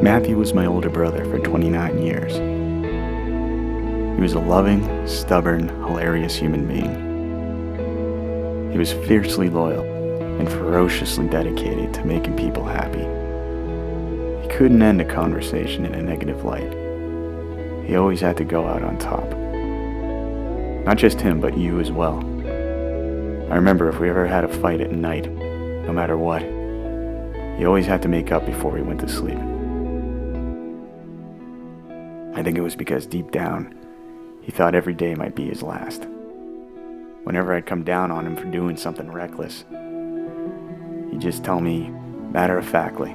Matthew was my older brother for 29 years. He was a loving, stubborn, hilarious human being. He was fiercely loyal and ferociously dedicated to making people happy. He couldn't end a conversation in a negative light. He always had to go out on top. Not just him, but you as well. I remember if we ever had a fight at night, no matter what, he always had to make up before he went to sleep. I think it was because deep down, he thought every day might be his last. Whenever I'd come down on him for doing something reckless, he'd just tell me, matter-of-factly,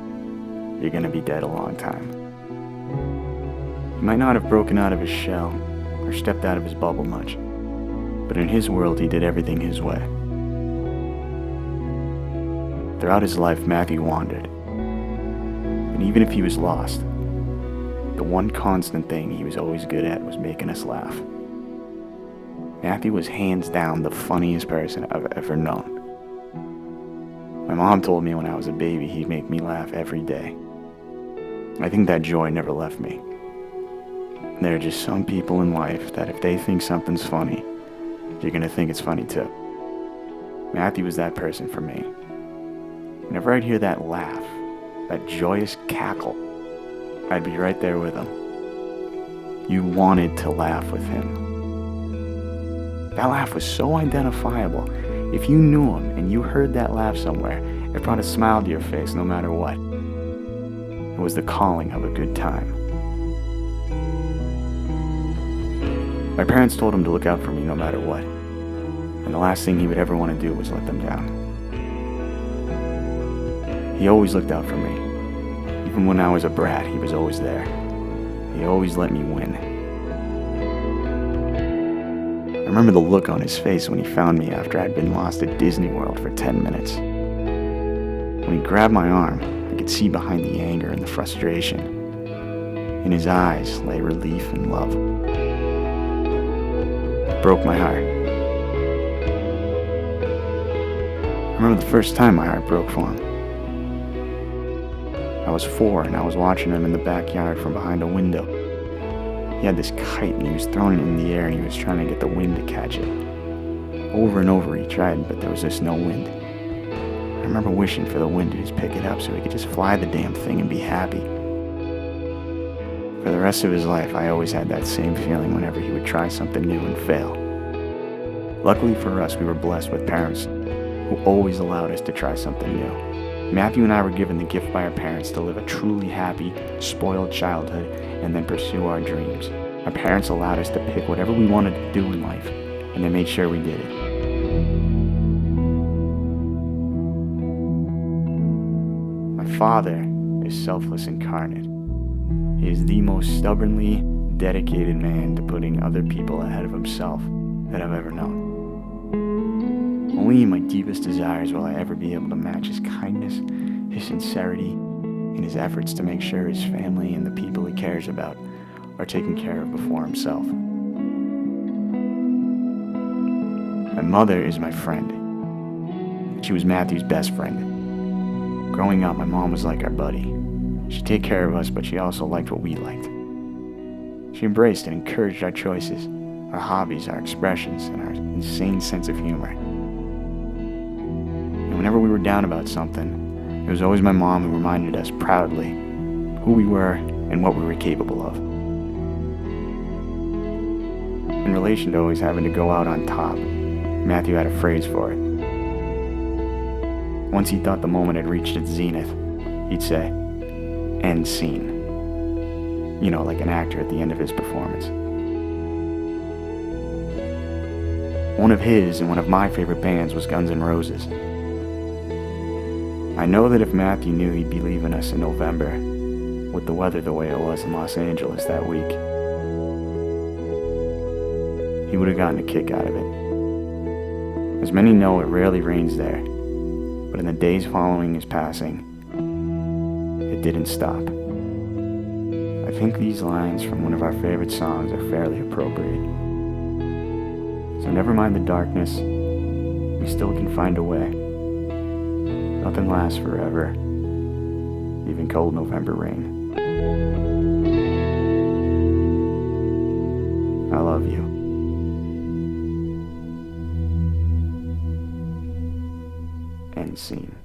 you're gonna be dead a long time. He might not have broken out of his shell or stepped out of his bubble much, but in his world he did everything his way. Throughout his life, Matthew wandered. And even if he was lost, the one constant thing he was always good at was making us laugh. Matthew was hands down the funniest person I've ever known. My mom told me when I was a baby he'd make me laugh every day. I think that joy never left me. There are just some people in life that if they think something's funny, you're gonna think it's funny too. Matthew was that person for me. Whenever I'd hear that laugh, that joyous cackle, I'd be right there with him. You wanted to laugh with him. That laugh was so identifiable. If you knew him and you heard that laugh somewhere, it brought a smile to your face no matter what. It was the calling of a good time. My parents told him to look out for me no matter what, and the last thing he would ever want to do was let them down. He always looked out for me. Even when I was a brat, he was always there. He always let me win. I remember the look on his face when he found me after I'd been lost at Disney World for 10 minutes. When he grabbed my arm, I could see behind the anger and the frustration. In his eyes lay relief and love. It broke my heart. I remember the first time my heart broke for him. I was 4 and I was watching him in the backyard from behind a window. He had this kite and he was throwing it in the air and he was trying to get the wind to catch it. Over and over he tried, but there was just no wind. I remember wishing for the wind to just pick it up so he could just fly the damn thing and be happy. For the rest of his life, I always had that same feeling whenever he would try something new and fail. Luckily for us, we were blessed with parents who always allowed us to try something new. Matthew and I were given the gift by our parents to live a truly happy, spoiled childhood and then pursue our dreams. Our parents allowed us to pick whatever we wanted to do in life, and they made sure we did it. My father is selfless incarnate. He is the most stubbornly dedicated man to putting other people ahead of himself that I've ever known. Only in my deepest desires will I ever be able to match his kindness, his sincerity, and his efforts to make sure his family and the people he cares about are taken care of before himself. My mother is my friend. She was Matthew's best friend. Growing up, my mom was like our buddy. She'd take care of us, but she also liked what we liked. She embraced and encouraged our choices, our hobbies, our expressions, and our insane sense of humor. And whenever we were down about something, it was always my mom who reminded us proudly who we were and what we were capable of. In relation to always having to go out on top, Matthew had a phrase for it. Once he thought the moment had reached its zenith, he'd say, "End scene." You know, like an actor at the end of his performance. One of his and one of my favorite bands was Guns N' Roses. I know that if Matthew knew he'd be leaving us in November, with the weather the way it was in Los Angeles that week, he would have gotten a kick out of it. As many know, it rarely rains there, but in the days following his passing, it didn't stop. I think these lines from one of our favorite songs are fairly appropriate. So never mind the darkness, we still can find a way. Nothing lasts forever, even cold November rain. I love you. End scene.